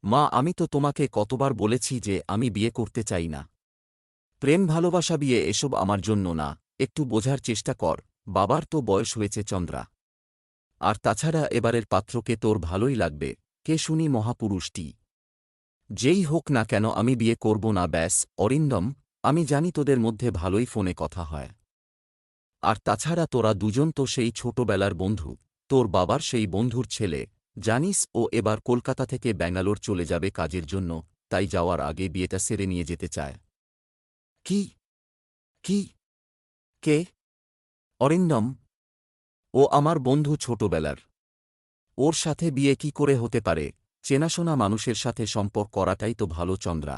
মা, আমি তো তোমাকে কতবার বলেছি যে আমি বিয়ে করতে চাই না। প্রেম ভালোবাসা বিয়ে এসব আমার জন্য না, একটু বোঝার চেষ্টা কর। বাবার তো বয়স হয়েছে চন্দ্রা। আর তাছাড়া এবারের পাত্রকে তোর ভালোই লাগবে। কে শুনি মহাপুরুষটি? যেই হোক না কেন আমি বিয়ে করব না। ব্যাস অরিন্দম, আমি জানি তোদের মধ্যে ভালোই ফোনে কথা হয়। আর তাছাড়া তোরা দুজন তো সেই ছোটবেলার বন্ধু। তোর বাবার সেই বন্ধুর ছেলে। জানিস ও এবার কলকাতা থেকে ব্যাঙ্গালোর চলে যাবে কাজের জন্য, তাই যাওয়ার আগে বিয়েটা সেরে নিয়ে যেতে চায়। কি? কি? কে? অরিন্দম। ও আমার বন্ধু ছোটবেলার। ওর সাথে বিয়ে কি করে হতে পারে? চেনাশোনা মানুষের সাথে সম্পর্ক করাটাই তো ভালো চন্দ্রা।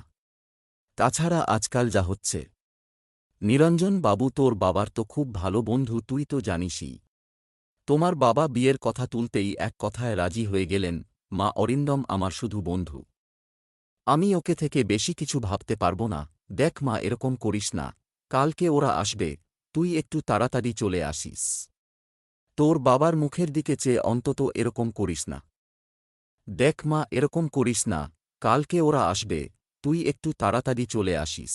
তাছাড়া আজকাল যা হচ্ছে। নিরঞ্জন বাবু তোর বাবার তো খুব ভালো বন্ধু, তুই তো জানিসই। তোমার বাবা বিয়ের কথা তুলতেই এক কথায় রাজি হয়ে গেলেন। মা, অরিন্দম আমার শুধু বন্ধু। আমি ওকে থেকে বেশি কিছু ভাবতে পারব না। দেখ মা, এরকম করিস না। কালকে ওরা আসবে, তুই একটু তাড়াতাড়ি চলে আসিস। তোর বাবার মুখের দিকে চেয়ে অন্তত এরকম করিস না। দেখ মা, এরকম করিস না। কালকে ওরা আসবে, তুই একটু তাড়াতাড়ি চলে আসিস।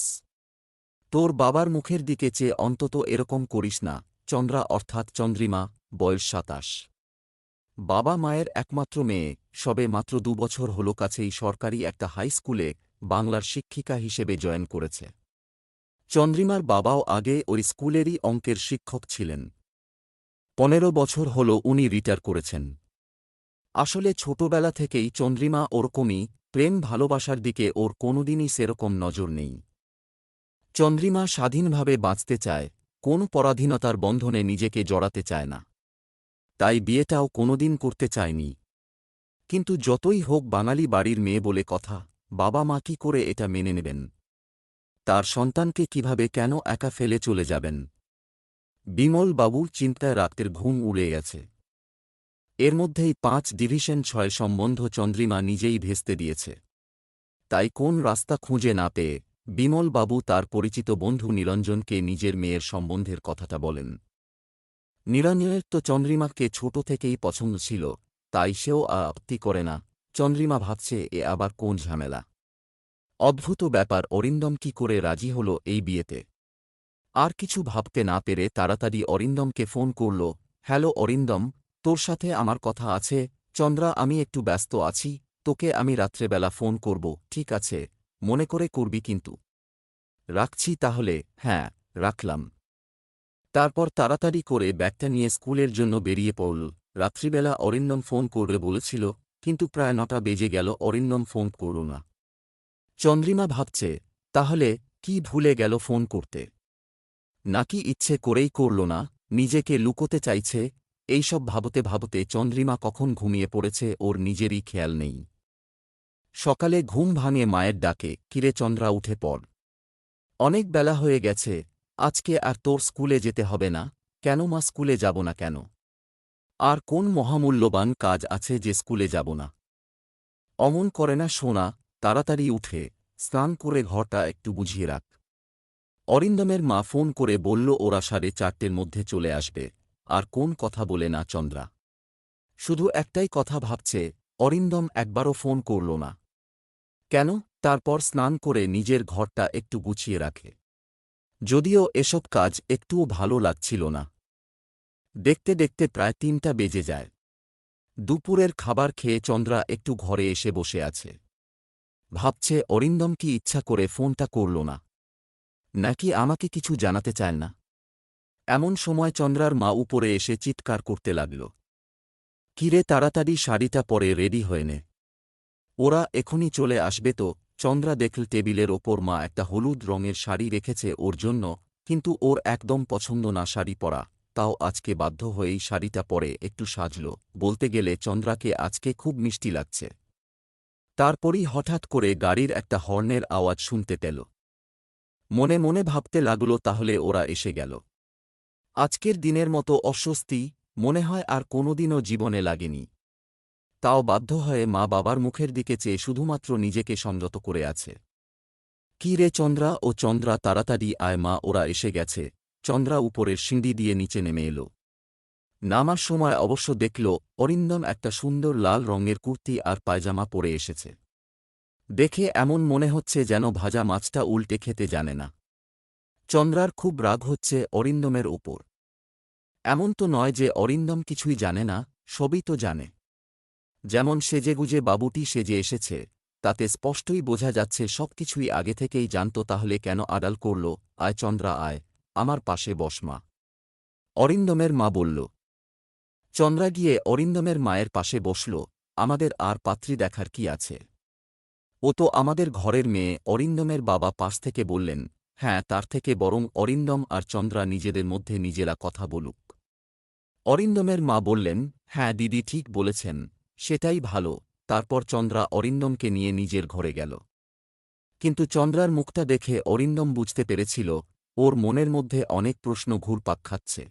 তোর বাবার মুখের দিকে চেয়ে অন্তত এরকম করিস না। চন্দ্রা অর্থাৎ চন্দ্রিমা, বয়স ২৭। বাবা মায়ের একমাত্র মেয়ে, সবে মাত্র ২ বছর হল কাছেই সরকারি একটা হাই স্কুলে বাংলার শিক্ষিকা হিসেবে জয়েন করেছে। চন্দ্রিমার বাবাও আগে ওই স্কুলেরই অঙ্কের শিক্ষক ছিলেন। ১৫ বছর হল উনি রিটায়ার করেছেন। আসলে ছোটবেলা থেকেই চন্দ্রিমা ওরকমই, প্রেম ভালোবাসার দিকে ওর কোনোদিনই সেরকম নজর নেই। চন্দ্রিমা স্বাধীনভাবে বাঁচতে চায়, কোন পরাধীনতার বন্ধনে নিজেকে জড়াতে চায় না। তাই বিয়েটাও কোনোদিন করতে চায়নি। কিন্তু যতই হোক বাঙালি বাড়ির মেয়ে বলে কথা, বাবা মা কি করে এটা মেনে নেবেন? তার সন্তানকে কিভাবে কেন একা ফেলে চলে যাবেন? বিমল বাবুর চিন্তায় রাতের ঘুম উড়ে গেছে। এর মধ্যেই ৫ ডিভিশন ৬ সম্বন্ধ চন্দ্রিমা নিজেই ভেস্তে দিয়েছে। তাই কোন রাস্তা খুঁজে না পেয়ে বিমল বাবু তার পরিচিত বন্ধু নিরঞ্জনকে নিজের মেয়ের সম্বন্ধের কথাটা বলেন। নিরঞ্জনের তো চন্দ্রিমাকে ছোট থেকেই পছন্দ ছিল, তাই সেও আপত্তি করে না। চন্দ্রিমা ভাবছে এ আবার কোন ঝামেলা। অদ্ভুত ব্যাপার, অরিন্দম কি করে রাজি হল এই বিয়েতে? আর কিছু ভাবতে না পেরে তাড়াতাড়ি অরিন্দমকে ফোন করল। হ্যালো অরিন্দম, তোর সাথে আমার কথা আছে। চন্দ্রা, আমি একটু ব্যস্ত আছি, তোকে আমি রাত্রেবেলা ফোন করব। ঠিক আছে, মনে করে করবি কিন্তু। রাখছি তাহলে। হ্যাঁ, রাখলাম। তারপর তাড়াতাড়ি করে ব্যাগটা নিয়ে স্কুলের জন্য বেরিয়ে পড়ল। রাত্রিবেলা অরিন্দম ফোন করবে বলেছিল, কিন্তু প্রায় ৯টা বেজে গেল, অরিন্দম ফোন করল না। চন্দ্রিমা ভাবছে, তাহলে কি ভুলে গেল ফোন করতে? নাকি ইচ্ছে করেই করল না, নিজেকে লুকোতে চাইছে? এইসব ভাবতে ভাবতে চন্দ্রিমা কখন ঘুমিয়ে পড়েছে ওর নিজেরই খেয়াল নেই। সকালে ঘুম ভাঙে মায়ের ডাকে, কিরে চন্দ্রা, উঠে পড়। অনেক বেলা হয়ে গেছে, আজকে আর তোর স্কুলে যেতে হবে না। কেন মা, স্কুলে যাব না কেন? আর কোন মহামূল্যবান কাজ আছে যে স্কুলে যাব না? অমন করে না সোনা, তাড়াতাড়ি উঠে স্নান করে ঘরটা একটু বুঝিয়ে রাখ। অরিন্দমের মা ফোন করে বলল ওরা ৪:৩০ মধ্যে চলে আসবে। আর কোন কথা বলে না চন্দ্রা। শুধু একটাই কথা ভাবছে, অরিন্দম একবারও ফোন করল না কেন? তারপর স্নান করে নিজের ঘরটা একটু গুছিয়ে রাখে। যদিও এসব কাজ একটুও ভালো লাগছিল না। দেখতে দেখতে প্রায় ৩টা বেজে যায়। দুপুরের খাবার খেয়ে চন্দ্রা একটু ঘরে এসে বসে আছে। ভাবছে অরিন্দম কি ইচ্ছা করে ফোনটা করল না, নাকি আমাকে কিছু জানাতে চায় না। এমন সময় চন্দ্রার মা উপরে এসে চিৎকার করতে লাগল, কিরে, তাড়াতাড়ি শাড়িটা পরে রেডি হয়ে নে। ওরা এখনই চলে আসবে তো। চন্দ্রা দেখল টেবিলের ওপর মা একটা হলুদ রঙের শাড়ি রেখেছে ওর জন্য, কিন্তু ওর একদম পছন্দ না শাড়ি পরা। তাও আজকে বাধ্য হয়েই শাড়িটা পরে একটু সাজল। বলতে গেলে চন্দ্রাকে আজকে খুব মিষ্টি লাগছে। তারপরই হঠাৎ করে গাড়ির একটা হর্নের আওয়াজ শুনতে পেল। মনে মনে ভাবতে লাগল, তাহলে ওরা এসে গেল। আজকের দিনের মতো অস্বস্তি মনে হয় আর কোনোদিনও জীবনে লাগেনি। তাও বাধ্য হয়ে মা বাবার মুখের দিকে চেয়ে শুধুমাত্র নিজেকে সংযত করে আছে। কি রে চন্দ্রা, ও চন্দ্রা, তাড়াতাড়ি আয় মা, ওরা এসে গেছে। চন্দ্রা উপরের সিঁড়ি দিয়ে নিচে নেমে এল। নামার সময় অবশ্য দেখল অরিন্দম একটা সুন্দর লাল রঙের কুর্তি আর পায়জামা পরে এসেছে। দেখে এমন মনে হচ্ছে যেন ভাজা মাছটা উল্টে খেতে জানে না। চন্দ্রার খুব রাগ হচ্ছে অরিন্দমের ওপর। এমন তো নয় যে অরিন্দম কিছুই জানে না, সবই তো জানে। যেমন সেজেগুজে বাবুটি সেজে এসেছে, তাতে স্পষ্টই বোঝা যাচ্ছে সবকিছুই আগে থেকেই জানত। তাহলে কেন আড়াল করল? আয় চন্দ্রা আয়, আমার পাশে বস মা, অরিন্দমের মা বলল। চন্দ্রা গিয়ে অরিন্দমের মায়ের পাশে বসল। আমাদের আর পাত্রী দেখার কি আছে? ও তো আমাদের ঘরের মেয়ে। অরিন্দমের বাবা পাশ থেকে বললেন, হ্যাঁ, তার থেকে বরং অরিন্দম আর চন্দ্রা নিজেদের মধ্যে নিজেরা কথা বলুক। অরিন্দমের মা বললেন, হ্যাঁ দিদি ঠিক বলেছেন, সেটাই ভালো। তারপর চন্দ্রা অরিন্দমকে নিয়ে নিজের ঘরে গেল। কিন্তু চন্দ্রার মুখটা দেখে অরিন্দম বুঝতে পেরেছিল ওর মনের মধ্যে অনেক প্রশ্ন ঘুরপাক খাচ্ছে।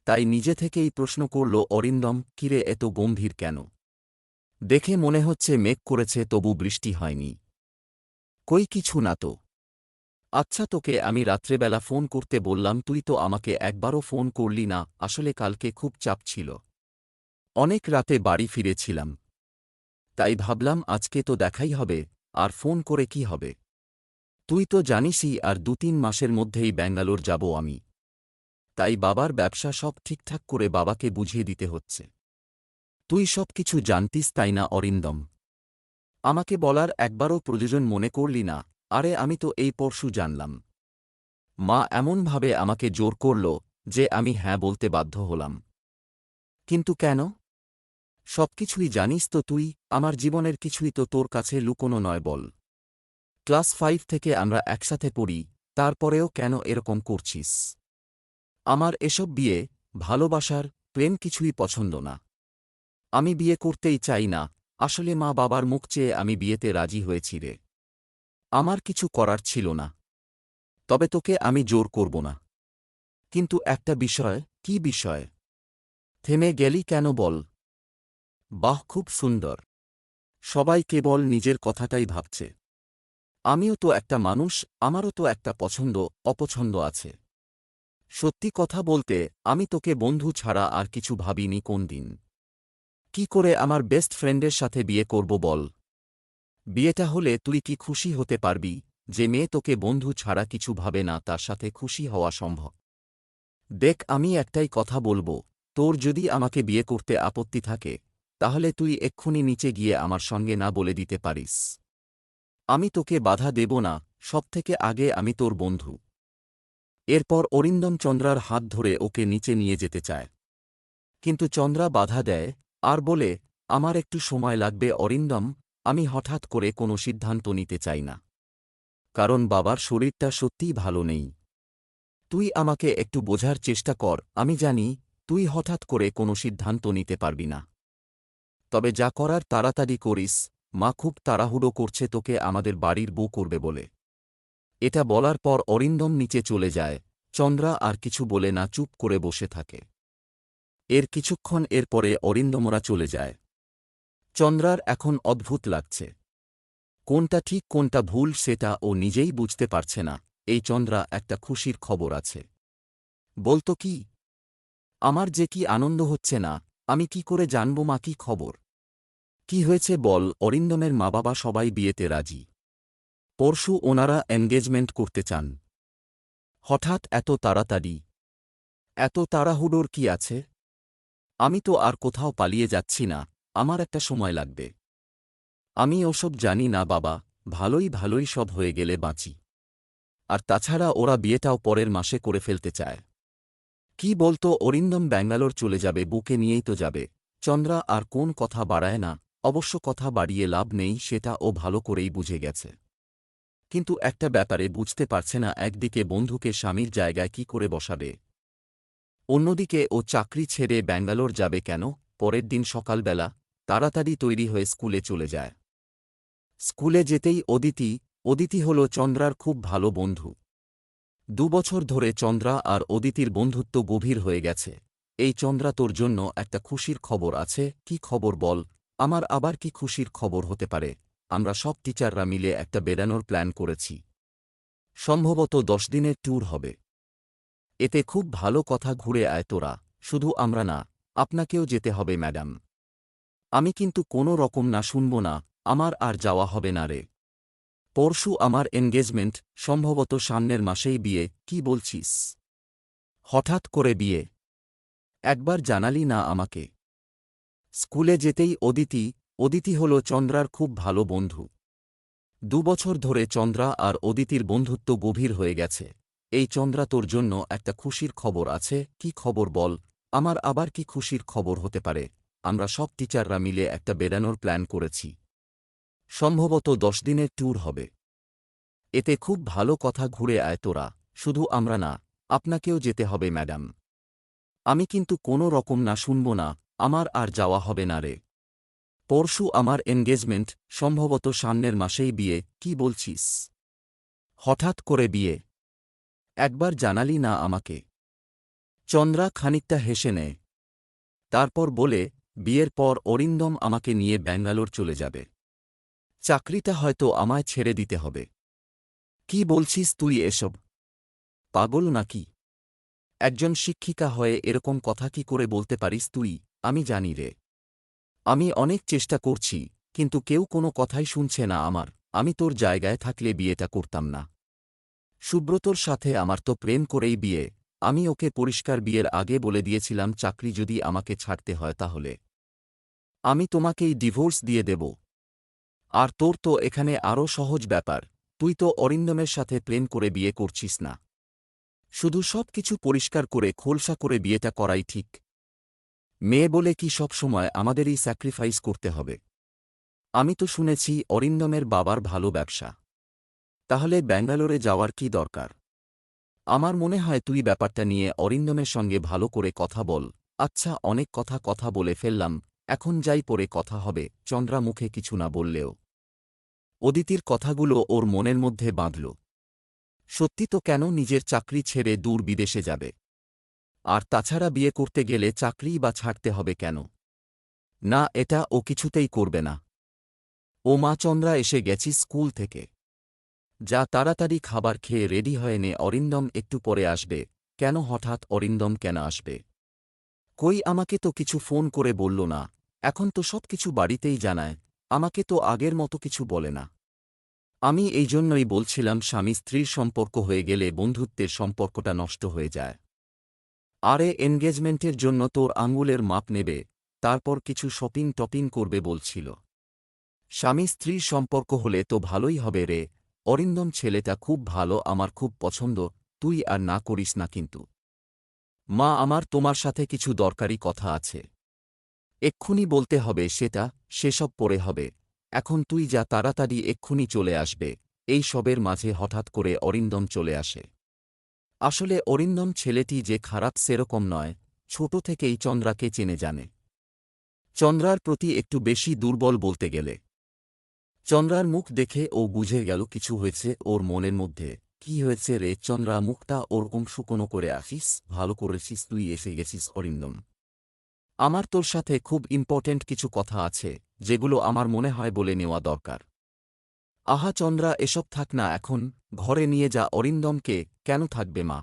তাই নিজে থেকেই প্রশ্ন করল, অরিন্দম, কিরে এত গম্ভীর কেন? দেখে মনে হচ্ছে মেঘ করেছে তবু বৃষ্টি হয়নি। কই কিছু না তো। আচ্ছা, তোকে আমি রাত্রেবেলা ফোন করতে বললাম, তুই তো আমাকে একবারও ফোন করলি না। আসলে কালকে খুব চাপ ছিল, অনেক রাতে বাড়ি ফিরেছিলাম। তাই ভাবলাম আজকে তো দেখাই হবে, আর ফোন করে কি হবে? তুই তো জানিসই আর ২-৩ মাসের মধ্যেই ব্যাঙ্গালোর যাব আমি। তাই বাবার ব্যবসা সব ঠিকঠাক করে বাবাকে বুঝিয়ে দিতে হচ্ছে। তুই সব কিছু জানতিস তাই না অরিন্দম? আমাকে বলার একবারও প্রয়োজন মনে করলি না। আরে আমি তো এই পরশু জানলাম। মা এমনভাবে আমাকে জোর করল যে আমি হ্যাঁ বলতে বাধ্য হলাম। কিন্তু কেন? সবকিছুই জানিস তো তুই। আমার জীবনের কিছুই তো তোর কাছে লুকোনো নয় বল। ক্লাস 5 থেকে আমরা একসাথে পড়ি, তারপরেও কেন এরকম করছিস? আমার এসব বিয়ে, ভালোবাসার, প্রেম কিছুই পছন্দ না। আমি বিয়ে করতেই চাই না। আসলে মা বাবার মুখ চেয়ে আমি বিয়েতে রাজি হয়েছি রে। আমার কিছু করার ছিল না। তবে তোকে আমি জোর করব না। কিন্তু একটা বিষয়। কি বিষয়? থেমে গেলি কেন বল। বাহ, খুব সুন্দর। সবাই কেবল নিজের কথাটাই ভাবছে। আমিও তো একটা মানুষ, আমারও তো একটা পছন্দ অপছন্দ আছে। সত্যি কথা বলতে, আমি তোকে বন্ধু ছাড়া আর কিছু ভাবিনি কোনদিন। কি করে আমার বেস্ট ফ্রেন্ডের সাথে বিয়ে করব বল? বিয়েটা হলে তুই কি খুশি হতে পারবি যে মেয়ে তোকে বন্ধু ছাড়া কিছু ভাবে না তার সাথে খুশি হওয়া সম্ভব? দেখ, আমি একটাই কথা বলবো, তোর যদি আমাকে বিয়ে করতে আপত্তি থাকে, তাহলে তুই এক্ষুনি নিচে গিয়ে আমার সঙ্গে না বলে দিতে পারিস। আমি তোকে বাধা দেব না। সবথেকে আগে আমি তোর বন্ধু। এরপর অরিন্দম চন্দ্রার হাত ধরে ওকে নিচে নিয়ে যেতে চায়। কিন্তু চন্দ্রা বাধা দেয় আর বলে, আমার একটু সময় লাগবে অরিন্দম। আমি হঠাৎ করে কোনো সিদ্ধান্ত নিতে চাই না। কারণ বাবার শরীরটা সত্যিই ভালো নেই। তুই আমাকে একটু বোঝার চেষ্টা কর। আমি জানি তুই হঠাৎ করে কোনো সিদ্ধান্ত নিতে পারবি না। তবে যা করার তাড়াতাড়ি করিস। মা খুব তাড়াহুড়ো করছে তোকে আমাদের বাড়ির বউ করবে বলে। এটা বলার পর অরিন্দম নিচে চলে যায়। চন্দ্রা আর কিছু বলে না, চুপ করে বসে থাকে। এর কিছুক্ষণ এরপরে অরিন্দমরা চলে যায়। চন্দ্রার এখন অদ্ভুত লাগছে। কোনটা ঠিক কোনটা ভুল সেটা ও নিজেই বুঝতে পারছে না। এই চন্দ্রা, একটা খুশির খবর আছে। বলতো কি? আমার যে কি আনন্দ হচ্ছে না। আমি কি করে জানব মা কি খবর? কি হয়েছে বল? অরিন্দমের মা বাবা সবাই বিয়েতে রাজি। পরশু ওনারা এনগেজমেন্ট করতে চান। হঠাৎ এত তাড়াতাড়ি? এত তাড়াহুড়োর কি আছে? আমি তো আর কোথাও পালিয়ে যাচ্ছি না। আমার একটা সময় লাগবে। আমি ওসব জানি না বাবা। ভালোই ভালোই সব হয়ে গেলে বাঁচি। আর তাছাড়া ওরা বিয়েটাও পরের মাসে করে ফেলতে চায়। কি বলতো অরিন্দম ব্যাঙ্গালোর চলে যাবে, বুকে নিয়েই তো যাবে। চন্দ্রা আর কোন কথা বাড়ায় না। অবশ্য কথা বাড়িয়ে লাভ নেই, সেটা ও ভালো করেই বুঝে গেছে। কিন্তু একটা ব্যাপারে বুঝতে পারছে না, একদিকে বন্ধুকে স্বামীর জায়গায় কি করে বসাবে, অন্যদিকে ও চাকরি ছেড়ে ব্যাঙ্গালোর যাবে কেন। পরের দিন সকালবেলা তাড়াতাড়ি তৈরি হয়ে স্কুলে চলে যায়। স্কুলে যেতেই অদিতি হল চন্দ্রার খুব ভালো বন্ধু। ২ বছর ধরে চন্দ্রা আর অদিতির বন্ধুত্ব গভীর হয়ে গেছে। এই চন্দ্রা, তোর জন্য একটা খুশির খবর আছে। কি খবর বল? আমার আবার কি খুশির খবর হতে পারে? আমরা সব টিচাররা মিলে একটা বেড়ানোর প্ল্যান করেছি। সম্ভবত 10 দিনের ট্যুর হবে। এতে খুব ভালো কথা, ঘুরে আয় তোরা। শুধু আমরা না, আপনাকেও যেতে হবে ম্যাডাম। আমি কিন্তু কোনো রকম না শুনব না। আমার আর যাওয়া হবে না রে। পরশু আমার এনগেজমেন্ট, সম্ভবত সামনের মাসেই বিয়ে। কি বলছিস? হঠাৎ করে বিয়ে? একবার জানালি না আমাকে? স্কুলে যেতেই অদিতি হল চন্দ্রার খুব ভালো বন্ধু। 2 বছর ধরে চন্দ্রা আর অদিতির বন্ধুত্ব গভীর হয়ে গেছে। এই চন্দ্রা, তোর জন্য একটা খুশির খবর আছে। কি খবর বল? আমার আবার কি খুশির খবর হতে পারে? আমরা সব টিচাররা মিলে একটা বেড়ানোর প্ল্যান করেছি। সম্ভবত 10 দিনের ট্যুর হবে। এতে খুব ভালো কথা, ঘুরে আয় তোরা। শুধু আমরা না, আপনাকেও যেতে হবে ম্যাডাম। আমি কিন্তু কোনো রকম না শুনব না। আমার আর যাওয়া হবে না রে। পরশু আমার এনগেজমেন্ট, সম্ভবত সামনের মাসেই বিয়ে। কি বলছিস? হঠাৎ করে বিয়ে? একবার জানালি না আমাকে? চন্দ্রা খানিকটা হেসে নেয়। তারপর বলে, বিয়ের পর অরিন্দম আমাকে নিয়ে ব্যাঙ্গালোর চলে যাবে। চাকরিটা হয়তো আমায় ছেড়ে দিতে হবে। কি বলছিস তুই এসব? পাগল নাকি? একজন শিক্ষিকা হয়ে এরকম কথা কি করে বলতে পারিস তুই? আমি জানি রে। আমি অনেক চেষ্টা করছি, কিন্তু কেউ কোনো কথাই শুনছে না আমার। আমি তোর জায়গায় থাকলে বিয়েটা করতাম না। সুব্রতর সাথে আমার তো প্রেম করেই বিয়ে। আমি ওকে পরিষ্কার বিয়ের আগে বলে দিয়েছিলাম, চাকরি যদি আমাকে ছাড়তে হয় তাহলে আমি তোমাকেই ডিভোর্স দিয়ে দেব। আর তোর তো এখানে আরও সহজ ব্যাপার। তুই তো অরিন্দমের সাথে প্রেম করে বিয়ে করছিস না। শুধু সব কিছু পরিষ্কার করে খোলসা করে বিয়েটা করাই ঠিক। মেয়ে বলে কি সব সময় আমাদেরই স্যাক্রিফাইস করতে হবে? আমি তো শুনেছি অরিন্দমের বাবার ভালো ব্যবসা। তাহলে ব্যাঙ্গালোরে যাওয়ার কি দরকার? আমার মনে হয় তুই ব্যাপারটা নিয়ে অরিন্দমের সঙ্গে ভালো করে কথা বল। আচ্ছা, অনেক কথা বলে ফেললাম, এখন যাই, পরে কথা হবে। চন্দ্রা মুখে কিছু না বললেও অদিতির কথাগুলো ওর মনের মধ্যে বাঁধল। সত্যি তো, কেন নিজের চাকরি ছেড়ে দূর বিদেশে যাবে? আর তাছাড়া বিয়ে করতে গেলে চাকরিই বা ছাড়তে হবে কেন? না, এটা ও কিছুতেই করবে না। ও মা, চন্দ্রা এসে গেছি স্কুল থেকে। যা তাড়াতাড়ি খাবার খেয়ে রেডি হয়ে নে, অরিন্দম একটু পরে আসবে। কেন হঠাৎ অরিন্দম কেন আসবে? কই, আমাকে তো কিছু ফোন করে বলল না। এখন তো সব কিছু বাড়িতেই জানায়, আমাকে তো আগের মতো কিছু বলে না। আমি এই জন্যই বলছিলাম, স্বামী স্ত্রীর সম্পর্ক হয়ে গেলে বন্ধুত্বের সম্পর্কটা নষ্ট হয়ে যায়। আরে, এনগেজমেন্টের জন্য তোর আঙুলের মাপ নেবে, তারপর কিছু শপিং টপিং করবে বলছিল। স্বামী স্ত্রীর সম্পর্ক হলে তো ভালোই হবে রে। অরিন্দম ছেলেটা খুব ভালো, আমার খুব পছন্দ। তুই আর না করিস না কিন্তু। মা, আমার তোমার সাথে কিছু দরকারি কথা আছে। এক্ষুনি বলতে হবে, সেসব পরে হবে। এখন তুই যা, তাড়াতাড়ি এক্ষুনি চলে আসবে। এই সবের মাঝে হঠাৎ করে অরিন্দম চলে আসে। আসলে অরিন্দম ছেলেটি যে খারাপ সেরকম নয়, ছোট থেকেই চন্দ্রাকে চেনে জানে। চন্দ্রার প্রতি একটু বেশি দুর্বল বলতে গেলে। চন্দ্রার মুখ দেখে ও বুঝে গেল কিছু হয়েছে ওর মনের মধ্যে। কি হয়েছে রে চন্দ্রা, মুখটা ওরকম শুকনো করে আসিস? ভালো করেছিস তুই এসে গেছিস অরিন্দম। আমার তোর সাথে খুব ইম্পর্ট্যান্ট কিছু কথা আছে, যেগুলো আমার মনে হয় বলে নেওয়া দরকার। আহা চন্দ্রা, এসব থাক না এখন, ঘরে নিয়ে যা অরিন্দমকে। কেন থাকবে মা?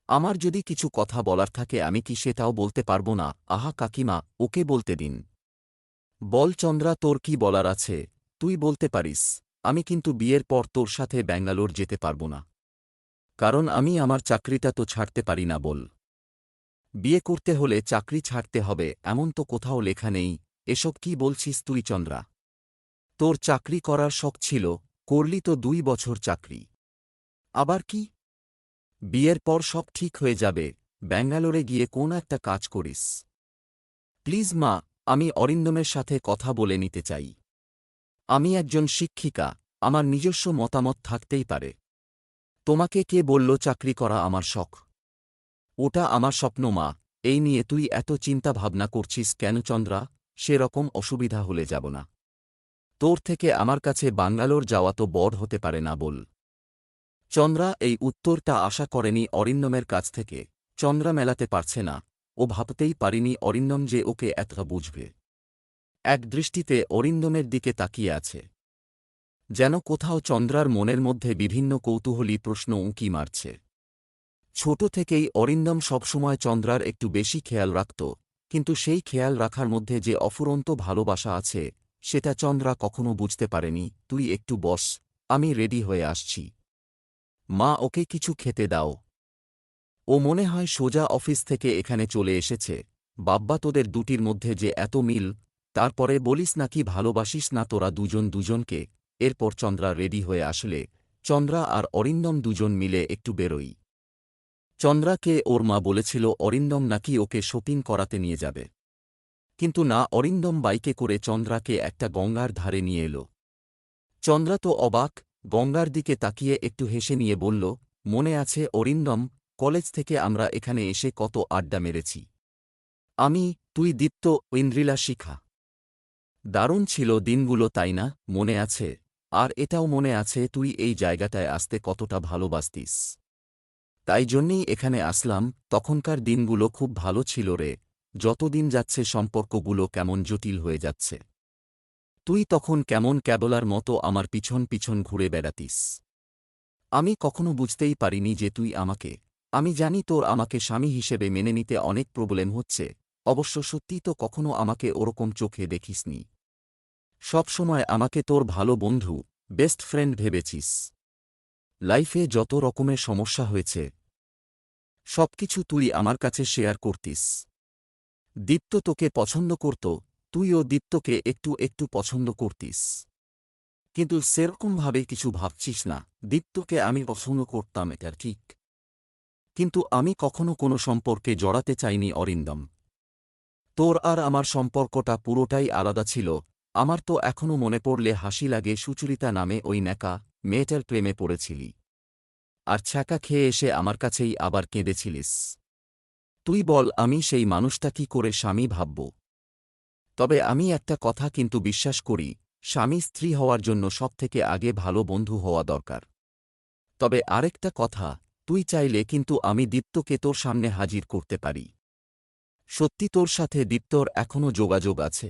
আমার যদি কিছু কথা বলার থাকে আমি কি সেটাও বলতে পারবো না? আহা কাকিমা, ওকে বলতে দিন। বল চন্দ্রা, তোর কি বলার আছে? তুই বলতে পারিস। আমি কিন্তু বিয়ের পর তোর সাথে ব্যাঙ্গালোর যেতে পারব না। কারণ আমি আমার চাকরিটা তো ছাড়তে পারি না। বল। বিয়ে করতে হলে চাকরি ছাড়তে হবে এমন তো কোথাও লেখা নেই। এসব কি বলছিস তুই চন্দ্রা? তোর চাকরি করার শখ ছিল, করলি তো 2 বছর চাকরি। আবার কি? বিয়ের পর সব ঠিক হয়ে যাবে, ব্যাঙ্গালোরে গিয়ে কোন একটা কাজ করিস। প্লিজ মা, আমি অরিন্দমের সাথে কথা বলে নিতে চাই। আমি একজন শিক্ষিকা, আমার নিজস্ব মতামত থাকতেই পারে। তোমাকে কে বলল চাকরি করা আমার শখ? ওটা আমার স্বপ্ন মা। এই নিয়ে তুই এত চিন্তা ভাবনা করছিস কেন চন্দ্রা? সেরকম অসুবিধা হলে যাব না। তোর থেকে আমার কাছে বাঙ্গালোর যাওয়া তো বড় হতে পারে না। বল। চন্দ্রা এই উত্তরটা আশা করেনি অরিন্দমের কাছ থেকে। চন্দ্রা মেলাতে পারছে না, ও ভাবতেই পারিনি অরিন্দম যে ওকে এতটা বুঝবে। এক দৃষ্টিতে অরিন্দমের দিকে তাকিয়ে আছে, যেন কোথাও চন্দ্রার মনের মধ্যে বিভিন্ন কৌতূহলী প্রশ্ন উঁকি মারছে। ছোট থেকেই অরিন্দম সবসময় চন্দ্রার একটু বেশি খেয়াল রাখত, কিন্তু সেই খেয়াল রাখার মধ্যে যে অফুরন্ত ভালোবাসা আছে, সেটা চন্দ্রা কখনো বুঝতে পারেনি। তুই একটু বস, আমি রেডি হয়ে আসছি। মা, ওকে কিছু খেতে দাও। ও মনে হয় সোজা অফিস থেকে এখানে চলে এসেছে। বাব্বা, তোদের দুটির মধ্যে যে এত মিল, তারপরে বলিস নাকি ভালোবাসিস না তোরা দুজন দুজনকে। এরপর চন্দ্রা রেডি হয়ে আসলে চন্দ্রা আর অরিন্দম দুজন মিলে একটু বেরোই। চন্দ্রাকে ওর মা বলেছিল অরিন্দম নাকি ওকে শপিং করাতে নিয়ে যাবে, কিন্তু না, অরিন্দম বাইকে করে চন্দ্রাকে একটা গঙ্গার ধারে নিয়ে এল। চন্দ্রা তো অবাক, গঙ্গার দিকে তাকিয়ে একটু হেসে নিয়ে বলল, মনে আছে অরিন্দম, কলেজ থেকে আমরা এখানে এসে কত আড্ডা মেরেছি। আমি, তুই, দীপ্ত, ঐন্দ্রিলা, শিখা। দারুণ ছিল দিনগুলো, তাই না? মনে আছে? আর এটাও মনে আছে তুই এই জায়গাটায় আসতে কতটা ভালোবাসতিস। তাই জন্যেই এখানে আসলাম। তখনকার দিনগুলো খুব ভালো ছিল রে। যতদিন যাচ্ছে সম্পর্কগুলো কেমন জটিল হয়ে যাচ্ছে। তুই তখন কেমন ক্যাবলার মতো আমার পিছন পিছন ঘুরে বেড়াতিস। আমি কখনো বুঝতেই পারিনি যে তুই আমাকে। আমি জানি তোর আমাকে স্বামী হিসেবে মেনে নিতে অনেক প্রবলেম হচ্ছে। অবশ্য সত্যি তো কখনো আমাকে ওরকম চোখে দেখিসনি। সবসময় আমাকে তোর ভালো বন্ধু, বেস্ট ফ্রেন্ড ভেবেছিস। লাইফে যত রকমের সমস্যা হয়েছে সবকিছু তুই আমার কাছে শেয়ার করতিস। দীপ্ত তোকে পছন্দ করত, তুইও দীপ্তকে একটু একটু পছন্দ করতিস। কিন্তু সেরকমভাবে কিছু ভাবছিস না। দীপ্তকে আমি পছন্দ করতাম, এটা ঠিক, কিন্তু আমি কখনো কোনো সম্পর্কে জড়াতে চাইনি অরিন্দম। তোর আর আমার সম্পর্কটা পুরোটাই আলাদা ছিল। আমার তো এখনও মনে পড়লে হাসি লাগে, সুচরিতা নামে ওই ন্যাকা মেয়েটার প্রেমে পড়েছিলি, আর ছ্যাঁকা খেয়ে এসে আমার কাছেই আবার কেঁদেছিলিস। তুই বল, আমি সেই মানুষটা কি করে স্বামী ভাবব? তবে আমি একটা কথা কিন্তু বিশ্বাস করি, স্বামী স্ত্রী হওয়ার জন্য সবথেকে আগে ভালো বন্ধু হওয়া দরকার। তবে আরেকটা কথা, তুই চাইলে কিন্তু আমি দীপ্তকে তোর সামনে হাজির করতে পারি। সত্যি তোর সাথে দীপ্তর এখনও যোগাযোগ আছে।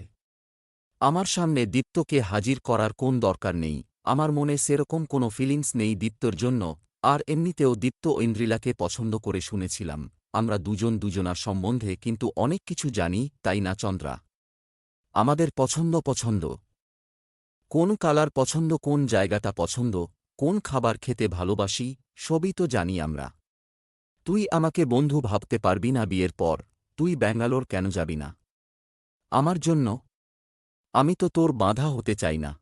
আমার সামনে দীপ্তকে হাজির করার কোন দরকার নেই। আমার মনে সেরকম কোনো ফিলিংস নেই দীপ্তর জন্য। আর এমনিতেও দীপ্ত ঐন্দ্রিলাকে পছন্দ করে শুনেছিলাম। আমরা দুজন দুজনার সম্বন্ধে কিন্তু অনেক কিছু জানি, তাই না চন্দ্রা? আমাদের পছন্দ পছন্দ, কোন কালার পছন্দ, কোন জায়গাটা পছন্দ, কোন খাবার খেতে ভালোবাসি, সবই তো জানি আমরা। তুই আমাকে বন্ধু ভাবতে পারবি না বিয়ের পর? তুই ব্যাঙ্গালোর কেন যাবি না আমার জন্য? আমি তো তোর বাধা হতে চাই না।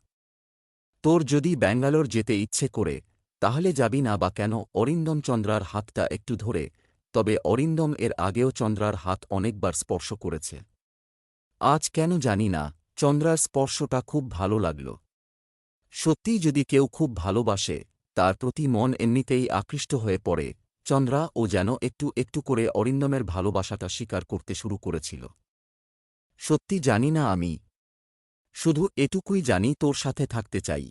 তোর যদি ব্যাঙ্গালোর যেতে ইচ্ছে করে তাহলে যাবি না বা কেন? অরিন্দম চন্দ্রার হাতটা একটু ধরে, তবে অরিন্দম এর আগেও চন্দ্রার হাত অনেকবার স্পর্শ করেছে। আজ কেন জানি না, চন্দ্রার স্পর্শটা খুব ভালো লাগল। সত্যিই যদি কেউ খুব ভালোবাসে, তার প্রতি মন এমনিতেই আকৃষ্ট হয়ে পড়ে। চন্দ্রা ও যেন একটু একটু করে অরিন্দমের ভালোবাসাটা স্বীকার করতে শুরু করেছিল। সত্যি জানি না আমি, শুধু এটুকুই জানি তোর সাথে থাকতে চাই।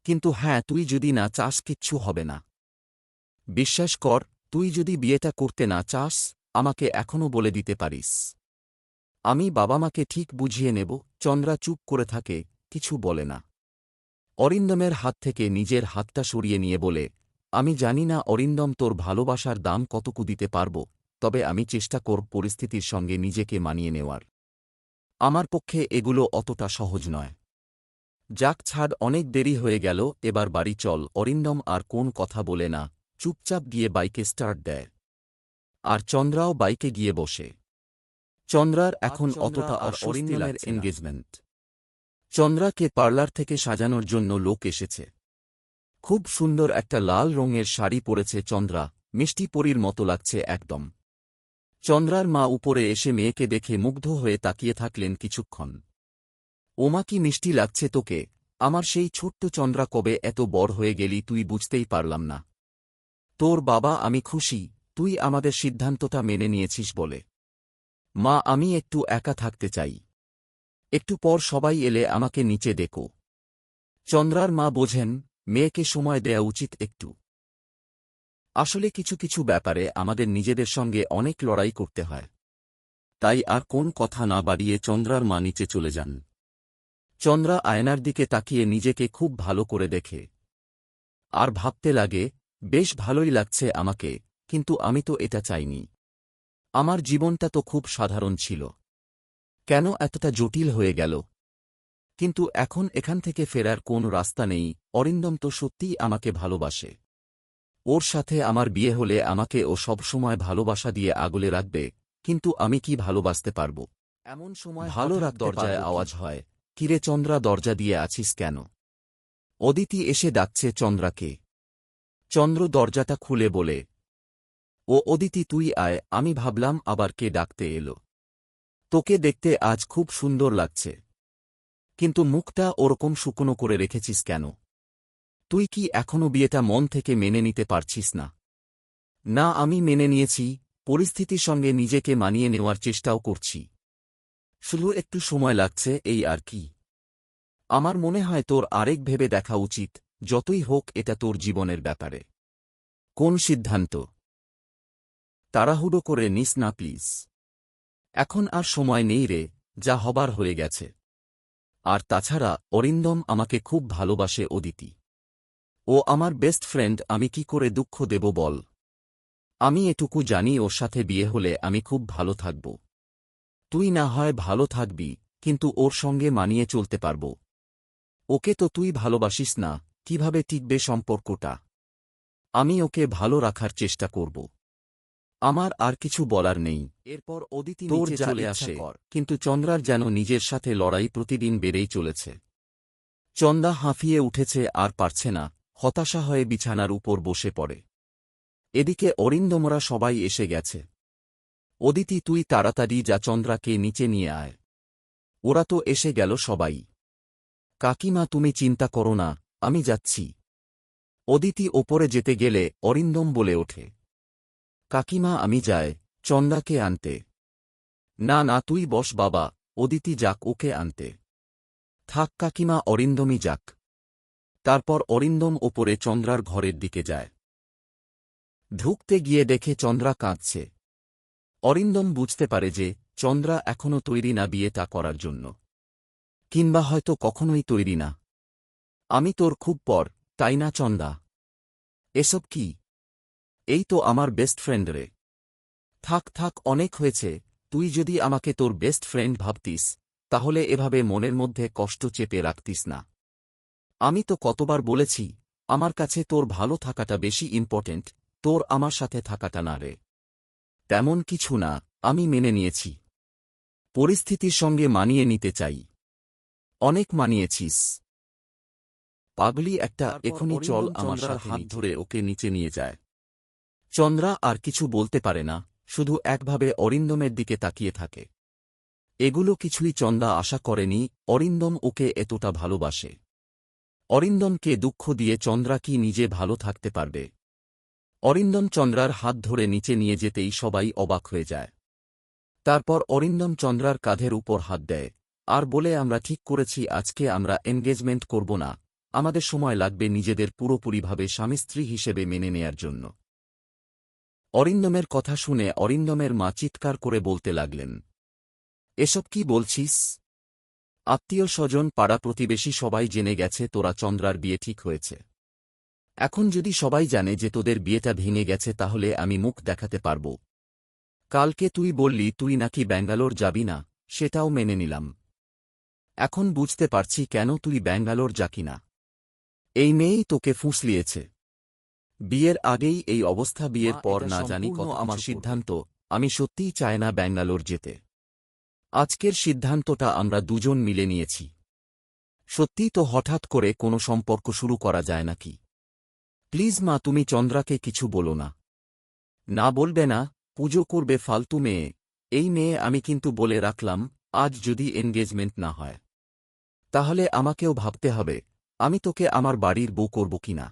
কিন্তু হ্যাঁ, তুই যদি না চাস কিচ্ছু হবে না। বিশ্বাস কর, তুই যদি বিয়েটা করতে না চাস, আমাকে এখনও বলে দিতে পারিস। আমি বাবা মাকে ঠিক বুঝিয়ে নেব। চন্দ্রা চুপ করে থাকে, কিছু বলে না। অরিন্দমের হাত থেকে নিজের হাতটা সরিয়ে নিয়ে বলে, আমি জানি না অরিন্দম তোর ভালোবাসার দাম কতকু দিতে পারব, তবে আমি চেষ্টা করব পরিস্থিতির সঙ্গে নিজেকে মানিয়ে নেওয়ার। আমার পক্ষে এগুলো অতটা সহজ নয়। যাক ছাড়, অনেক দেরি হয়ে গেল, এবার বাড়ি চল। অরিন্দম আর কোন কথা বলে না, চুপচাপ গিয়ে বাইকে স্টার্ট দেয়। আর চন্দ্রাও বাইকে গিয়ে বসে। চন্দ্রার এখন অতটা অস্বস্তি লাগছে না। এনগেজমেন্ট। চন্দ্রাকে পার্লার থেকে সাজানোর জন্য লোক এসেছে। খুব সুন্দর একটা লাল রঙের শাড়ি পরেছে চন্দ্রা, মিষ্টি পরীর মতো লাগছে একদম। চন্দ্রার মা উপরে এসে মেয়েকে দেখে মুগ্ধ হয়ে তাকিয়ে থাকলেন কিছুক্ষণ। ওমা, কি মিষ্টি লাগছে তোকে! আমার সেই ছোট্ট চন্দ্রা, কবে এত বড় হয়ে গেলি তুই, বুঝতেই পারলাম না। তোর বাবা, আমি খুশি তুই আমাদের সিদ্ধান্তটা মেনে নিয়েছিস বলে। মা, আমি একটু একা থাকতে চাই। একটু পর সবাই এলে আমাকে নিচে ডেকো। চন্দ্রার মা বোঝেন, মেয়েকে সময় দেয়া উচিত একটু। আসলে কিছু কিছু ব্যাপারে আমাদের নিজেদের সঙ্গে অনেক লড়াই করতে হয়। তাই আর কোন কথা না বাড়িয়ে চন্দ্রার মা নিচে চলে যান। চন্দ্রা আয়নার দিকে তাকিয়ে নিজেকে খুব ভালো করে দেখে আর ভাবতে লাগে, বেশ ভালোই লাগছে আমাকে, কিন্তু আমি তো এটা চাইনি। আমার জীবনটা তো খুব সাধারণ ছিল, কেন এতটা জটিল হয়ে গেল? কিন্তু এখন এখান থেকে ফেরার কোনো রাস্তা নেই। অরিন্দম তো সত্যিই আমাকে ভালোবাসে। ওর সাথে আমার বিয়ে হলে আমাকে ও সবসময় ভালোবাসা দিয়ে আগলে রাখবে, কিন্তু আমি কি ভালোবাসতে পারব? এমন সময় ভালো রাত দরজায় আওয়াজ হয়। কিরে চন্দ্রা, দরজা দিয়ে আছিস কেন? অদিতি এসে ডাকছে চন্দ্রাকে। চন্দ্র দরজাটা খুলে বলে, ও অদিতি তুই আয়। আমি ভাবলাম আবার কে ডাকতে এলো। তোকে দেখতে আজ খুব সুন্দর লাগছে, কিন্তু মুখটা ওরকম শুকনো করে রেখেছিস কেন? তুই কি এখনো বিয়েটা মন থেকে মেনে নিতে পারছিস না? না, আমি মেনে নিয়েছি, পরিস্থিতির সঙ্গে নিজেকে মানিয়ে নেওয়ার চেষ্টাও করছি। শুধু একটু সময় লাগছে, এই আর কি। আমার মনে হয় তোর আরেক ভেবে দেখা উচিত। যতই হোক এটা তোর জীবনের ব্যাপারে। কোন সিদ্ধান্ত? তাড়াহুড়ো করে নিস না প্লিজ। এখন আর সময় নেই রে, যা হবার হয়ে গেছে। আর তাছাড়া অরিন্দম আমাকে খুব ভালোবাসে অদিতি। ও আমার বেস্ট ফ্রেন্ড, আমি কি করে দুঃখ দেব বল? আমি এটুকু জানি ওর সাথে বিয়ে হলে আমি খুব ভালো থাকব। তুই না হয় ভালো থাকবি, কিন্তু ওর সঙ্গে মানিয়ে চলতে পারব? ওকে তো তুই ভালোবাসিস না, কিভাবে টিকবে সম্পর্কটা? আমি ওকে ভালো রাখার চেষ্টা করব। আমার আর কিছু বলার নেই। এরপর অদিতি নিচে চলে আসে, কিন্তু চন্দ্রার যেন নিজের সাথে লড়াই প্রতিদিন বেড়েই চলেছে। চন্দা হাঁফিয়ে উঠেছে আর পারছে না, হতাশা হয়ে বিছানার উপর বসে পড়ে। এদিকে অরিন্দমরা সবাই এসে গেছে। অদিতি তুই তাড়াতাড়ি যা, চন্দ্রাকে নিচে নিয়ে আয়। ওরা তো এসে গেল সবাই। কাকিমা তুমি চিন্তা করো না, আমি যাচ্ছি। অদিতি ওপরে যেতে গেলে অরিন্দম বলে ওঠে, কাকিমা আমি যাই চন্দ্রাকে আনতে। না না, তুই বস বাবা, অদিতি যাক ওকে আনতে। থাক কাকিমা, অরিন্দমই যাক। তারপর অরিন্দম ওপরে চন্দ্রার ঘরের দিকে যায়। ঢুকতে গিয়ে দেখে চন্দ্রা কাঁদছে। অরিন্দম বুঝতে পারে যে চন্দ্রা এখনও তৈরি না বিয়েটা করার জন্য, কিংবা হয়তো কখনোই তৈরি না। আমি তোর খুব পর, তাই না চন্দা? এসব কি? এই তো আমার বেস্ট ফ্রেন্ড রে। থাক থাক, অনেক হয়েছে। তুই যদি আমাকে তোর বেস্ট ফ্রেন্ড ভাবতিস, তাহলে এভাবে মনের মধ্যে কষ্ট চেপে রাখতিস না। আমি তো কতবার বলেছি, আমার কাছে তোর ভালো থাকাটা বেশি ইম্পর্টেন্ট, তোর আমার সাথে থাকাটা না রে। তেমন কিছু না, আমি মেনে নিয়েছি। পরিস্থিতির সঙ্গে মানিয়ে নিতে চাই। অনেক মানিয়েছিস। পাগলি একটা, এখনই চল আমার সাথে। হাত ধরে ওকে নিচে নিয়ে যায়। চন্দ্রা আর কিছু বলতে পারে না, শুধু একভাবে অরিন্দমের দিকে তাকিয়ে থাকে। এগুলো কিছুই চন্দা আশা করেনি, অরিন্দম ওকে এতটা ভালোবাসে। অরিন্দমকে দুঃখ দিয়ে চন্দ্রা কি নিজে ভালো থাকতে পারবে? অরিন্দম চন্দ্রার হাত ধরে নিচে নিয়ে যেতেই সবাই অবাক হয়ে যায়। তারপর অরিন্দম চন্দ্রার কাঁধের উপর হাত দেয় আর বলে, আমরা ঠিক করেছি আজকে আমরা এনগেজমেন্ট করব না, আমাদের সময় লাগবে নিজেদের পুরোপুরিভাবে স্বামী স্ত্রী হিসেবে মেনে নেয়ার জন্য। অরিন্দমের কথা শুনে অরিন্দমের মা চিৎকার করে বলতে লাগলেন, এসব কি বলছিস? আত্মীয় স্বজন পাড়া প্রতিবেশী সবাই জেনে গেছে তোরা চন্দ্রার বিয়ে ঠিক হয়েছে। এখন যদি সবাই জানে যে তোদের বিয়েটা ভেঙে গেছে, তাহলে আমি মুখ দেখাতে পারব? কালকে তুই বললি তুই নাকি ব্যাঙ্গালোর যাবি না, সেটাও মেনে নিলাম। এখন বুঝতে পারছি কেন তুই ব্যাঙ্গালোর যাকি না। এই মেয়েই তোকে ফুঁসলিয়েছে। বিয়ের আগেই এই অবস্থা, বিয়ের পর না জানি কত আমার সিদ্ধান্ত। আমি সত্যিই চাই না ব্যাঙ্গালোর যেতে। আজকের সিদ্ধান্তটা আমরা দুজন মিলে নিয়েছি। সত্যিই তো হঠাৎ করে কোনো সম্পর্ক শুরু করা যায় নাকি? প্লিজ মা, তুমি চন্দ্রাকে কিছু বলো না। না বলবে না, পুজো করবে ফালতু মেয়ে। এই মেয়ে, আমি কিন্তু বলে রাখলাম, আজ যদি এনগেজমেন্ট না হয়, তাহলে আমাকেও ভাবতে হবে আমি তোকে আমার বাড়ির বউ করব কিনা।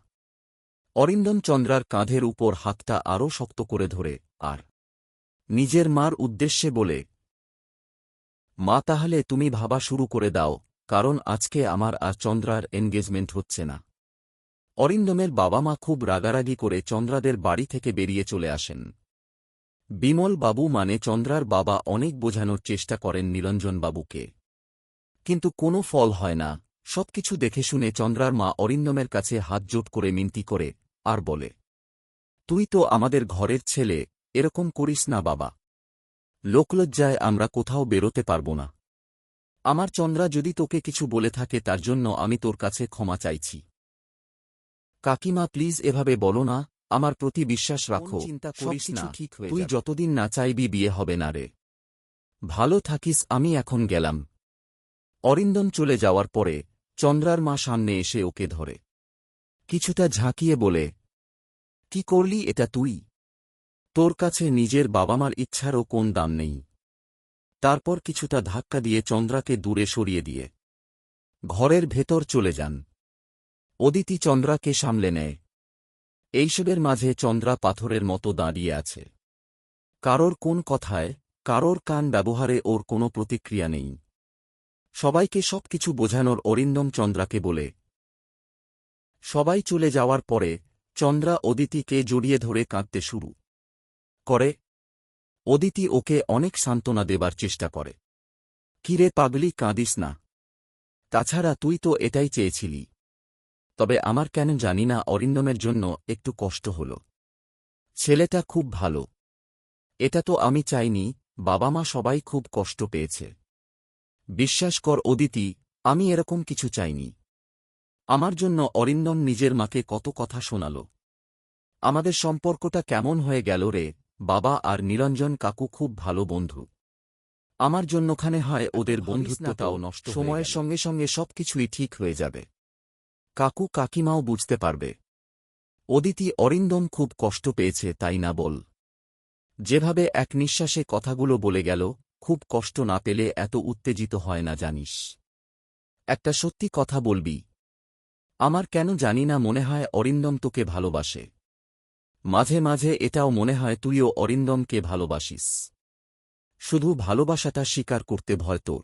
অরিন্দম চন্দ্রার কাঁধের উপর হাতটা আরও শক্ত করে ধরে আর নিজের মার উদ্দেশ্যে বলে, মা তাহলে তুমি ভাবা শুরু করে দাও, কারণ আজকে আমার আর চন্দ্রার এনগেজমেন্ট হচ্ছে না। অরিন্দমের বাবা মা খুব রাগারাগি করে চন্দ্রাদের বাড়ি থেকে বেরিয়ে চলে আসেন। বিমল বাবু মানে চন্দ্রার বাবা অনেক বোঝানোর চেষ্টা করেন নিরঞ্জন বাবুকে, কিন্তু কোনো ফল হয় না। সবকিছু দেখে শুনে চন্দ্রার মা অরিন্দমের কাছে হাত জোট করে মিনতি করে আর বলে, তুই তো আমাদের ঘরের ছেলে, এরকম করিস না বাবা। লোকলজ্জায় আমরা কোথাও বেরোতে পারব না। আমার চন্দ্রা, যদি তোকে কিছু বলে থাকে তার জন্য আমি তোর কাছে ক্ষমা চাইছি। কাকিমা, প্লিজ এভাবে বলো না, আমার প্রতি বিশ্বাস রাখো। চিন্তা করিস না, ঠিক হয়ে তুই তুই যতদিন না চাইবি বিয়ে হবে না রে। ভালো থাকিস, আমি এখন গেলাম। অরিন্দম চলে যাওয়ার পরে চন্দ্রার মা সামনে এসে ওকে ধরে কিছুটা ঝাঁকিয়ে বলে, কি করলি এটা তুই? তোর কাছে নিজের বাবা-মার ইচ্ছারও কোন দাম নেই। তারপর কিছুটা ধাক্কা দিয়ে চন্দ্রাকে দূরে সরিয়ে দিয়ে ঘরের ভেতর চলে যান। অদিতি চন্দ্রাকে সামলে নেয়। এইসবের মাঝে চন্দ্রা পাথরের মতো দাঁড়িয়ে আছে। কারোর কোন কথায়, কারোর কান ব্যবহারে ওর কোনো প্রতিক্রিয়া নেই। সবাইকে সবকিছু বোঝানোর অরিন্দম চন্দ্রাকে বলে। সবাই চলে যাওয়ার পরে চন্দ্রা অদিতিকে জড়িয়ে ধরে কাঁদতে শুরু করে। অদিতি ওকে অনেক সান্ত্বনা দেবার চেষ্টা করে। কিরে পাগলি, কাঁদিস না। তাছাড়া তুই তো এটাই চেয়েছিলি। তবে আমার কেন জানি না অরিন্দমের জন্য একটু কষ্ট হল। ছেলেটা খুব ভালো। এটা তো আমি চাইনি, বাবা মা সবাই খুব কষ্ট পেয়েছে। বিশ্বাস কর অদিতি, আমি এরকম কিছু চাইনি। আমার জন্য অরিন্দম নিজের মাকে কত কথা শোনাল। আমাদের সম্পর্কটা কেমন হয়ে গেল রে। বাবা আর নিরঞ্জন কাকু খুব ভালো বন্ধু। আমার জন্যখানে হয় ওদের বন্ধুত্বটাও নষ্ট। সময়ের সঙ্গে সঙ্গে সবকিছুই ঠিক হয়ে যাবে। কাকু কাকিমাও বুঝতে পারবে। অদিতি, অরিন্দম খুব কষ্ট পেয়েছে তাই না বল? যেভাবে এক নিঃশ্বাসে কথাগুলো বলে গেল, খুব কষ্ট না পেলে এত উত্তেজিত হয় না জানিস। একটা সত্যি কথা বলবি? আমার কেন জানি না মনে হয় অরিন্দম তোকে ভালোবাসে। মাঝে মাঝে এটাও মনে হয় তুইও অরিন্দমকে ভালোবাসিস। শুধু ভালোবাসাটা স্বীকার করতে ভয় তোর।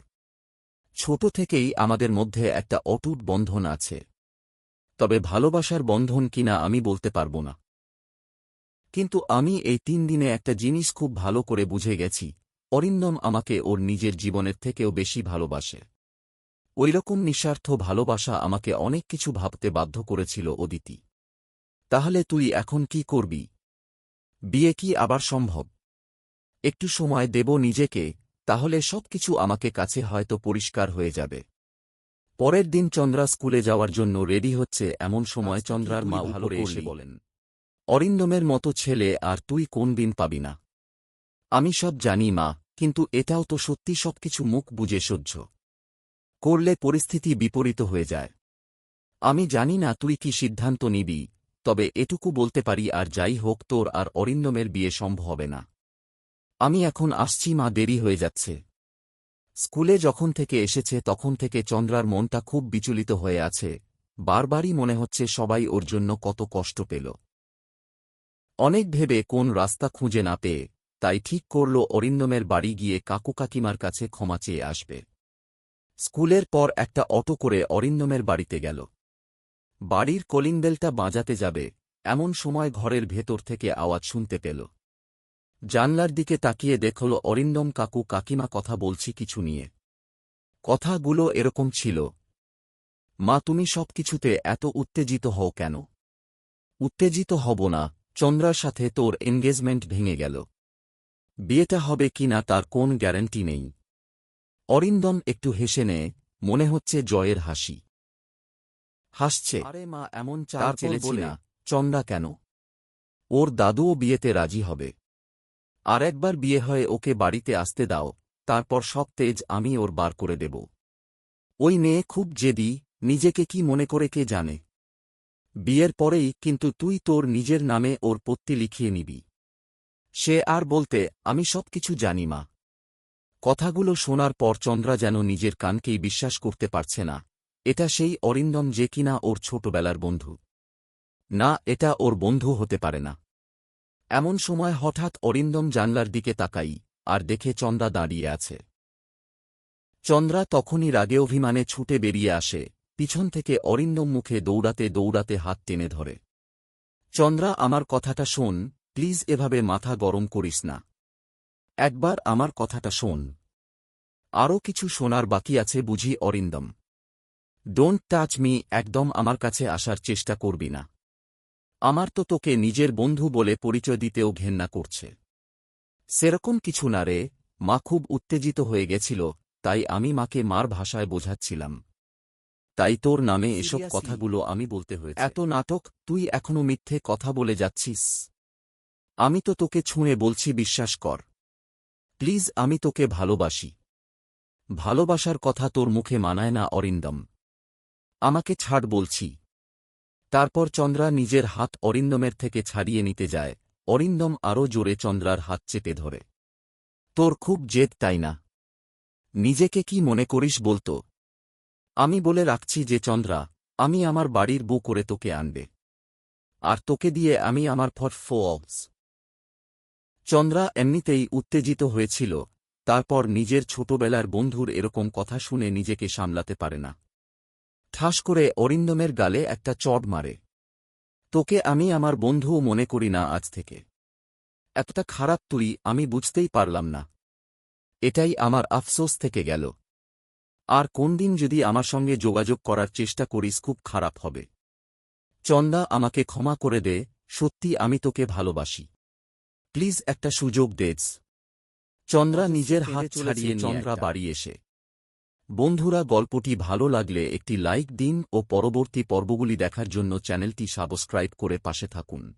ছোট থেকেই আমাদের মধ্যে একটা অটুট বন্ধন আছে। তবে ভালোবাসার বন্ধন কিনা আমি বলতে পারব না। কিন্তু আমি এই 3 দিনে একটা জিনিস খুব ভালো করে বুঝে গেছি, অরিন্দম আমাকে ওর নিজের জীবনের থেকেও বেশি ভালোবাসে। ওইরকম নিঃস্বার্থ ভালোবাসা আমাকে অনেক কিছু ভাবতে বাধ্য করেছিল অদিতি। তাহলে তুই এখন কি করবি? বিয়ে কি আবার সম্ভব? একটু সময় দেব নিজেকে, তাহলে সবকিছু আমাকে কাছে হয়তো পরিষ্কার হয়ে যাবে। পরের দিন চন্দ্রা স্কুলে যাওয়ার জন্য রেডি হচ্ছে, এমন সময় চন্দ্রার মা উপরে এসে বলেন, অরিন্দমের মতো ছেলে আর তুই কোন দিন পাবি না। আমি সব জানি মা, কিন্তু এটাও তো সত্যি, সবকিছু মুখ বুজে সহ্য করলে পরিস্থিতি বিপরীত হয়ে যায়। আমি জানি না তুই কি সিদ্ধান্ত নিবি, তবে এটুকু বলতে পারি, আর যাই হোক তোর আর অরিন্দমের বিয়ে সম্ভব হবে না। আমি এখন আসছি মা, দেরি হয়ে যাচ্ছে। স্কুলে যখন থেকে এসেছে তখন থেকে চন্দ্রার মনটা খুব বিচলিত হয়ে আছে। বারবারই মনে হচ্ছে সবাই ওর জন্য কত কষ্ট পেল। অনেক ভেবে কোন রাস্তা খুঁজে না পেয়ে তাই ঠিক করল অরিন্দমের বাড়ি গিয়ে কাকু কাকিমার কাছে ক্ষমা চেয়ে আসবে। স্কুলের পর একটা অটো করে অরিন্দমের বাড়িতে গেল। বাড়ির কলিং বেলটা বাজাতে যাবে, এমন সময় ঘরের ভেতর থেকে আওয়াজ শুনতে পেল। জানলার দিকে তাকিয়ে দেখল অরিন্দম কাকু কাকিমা কথা বলছি কিছু নিয়ে। কথাগুলো এরকম ছিল, মা তুমি সবকিছুতে এত উত্তেজিত হও কেন? উত্তেজিত হব না, চন্দ্রার সাথে তোর এনগেজমেন্ট ভেঙে গেল। বিয়েটা হবে কিনা তার কোন গ্যারান্টি নেই। অরিন্দম একটু হেসে নেয়, মনে হচ্ছে জয়ের হাসি। হাসছে। আরে মা, এমন চাল তারপর চেলেছি বলে, না। চন্দ্রা কেন? ওর দাদুও বিয়েতে রাজি হবে। আর একবার বিয়ে হয়ে ওকে বাড়িতে আসতে দাও, তারপর সব তেজ আমি ওর বার করে দেব। ওই মেয়ে খুব জেদি, নিজেকে কি মনে করে কে জানে। বিয়ের পরেই কিন্তু তুই তোর নিজের নামে ওর পত্তি লিখিয়ে নিবি। সে আর বলতে, আমি সবকিছু জানি মা। কথাগুলো শোনার পর চন্দ্রা যেন নিজের কানকেই বিশ্বাস করতে পারছে না। এটা সেই অরিন্দম যে কিনা ওর ছোটবেলার বন্ধু। না, এটা ওর বন্ধু হতে পারে না। এমন সময় হঠাৎ অরিন্দম জানলার দিকে তাকাই, আর দেখে চন্দ্রা দাঁড়িয়ে আছে। চন্দ্রা তখনই রাগে অভিমানে ছুটে বেরিয়ে আসে, পিছন থেকে অরিন্দম মুখে দৌড়াতে দৌড়াতে হাত টেনে ধরে। চন্দ্রা, আমার কথাটা শোন, প্লিজ, এভাবে মাথা গরম করিস না। একবার আমার কথাটা শোন। আরও কিছু শোনার বাকি আছে বুঝি অরিন্দম। ডোন্ট টাচ মি, একদম আমার কাছে আসার চেষ্টা করবি না। আমার তো তোকে নিজের বন্ধু বলে পরিচয় দিতেও ঘেন্না করছে। সেরকম কিছু না রে। মা খুব উত্তেজিত হয়ে গেছিল, তাই আমি মাকে মার ভাষায় বোঝাচ্ছিলাম। তাই তোর নামে এসব কথাগুলো আমি বলতে হয়েছে। এত নাটক, তুই এখনো মিথ্যে কথা বলে যাচ্ছিস। আমি তো তোকে ছুঁয়ে বলছি, বিশ্বাস কর প্লিজ, আমি তোকে ভালোবাসি। ভালোবাসার কথা তোর মুখে মানায় না অরিন্দম। আমাকে ছাড় বলছি। তারপর চন্দ্রা নিজের হাত অরিন্দমের থেকে ছাড়িয়ে নিতে যায়। অরিন্দম আরও জোরে চন্দ্রার হাত চেপে ধরে। তোর খুব জেদ, তাই না? নিজেকে কি মনে করিস বলতো? আমি বলে রাখছি যে চন্দ্রা, আমি আমার বাড়ির বউ করে তোকে আনবে, আর তোকে দিয়ে আমি আমার ফোর্স। চন্দ্রা এমনিতেই উত্তেজিত হয়েছিল, তারপর নিজের ছোটবেলার বন্ধুর এরকম কথা শুনে নিজেকে সামলাতে পারে না। ঠাস করে অরিন্দমের গালে একটা চড় মারে। তোকে আমি আমার বন্ধুও মনে করি না আজ থেকে। এতটা খারাপ তুই, আমি বুঝতেই পারলাম না। এটাই আমার আফসোস থেকে গেল। আর কোনদিন যদি আমার সঙ্গে যোগাযোগ করার চেষ্টা করিস খুব খারাপ হবে। চন্দা, আমাকে ক্ষমা করে দে, সত্যি আমি তোকে ভালোবাসি। প্লিজ একটা সুযোগ দেস। চন্দ্রা নিজের হাত ছাড়িয়ে চন্দ্রা বাড়ি এসে। বন্ধুরা, গল্পটি ভালো লাগলে একটি লাইক দিন ও পরবর্তী পর্বগুলি দেখার জন্য চ্যানেলটি সাবস্ক্রাইব করে পাশে থাকুন।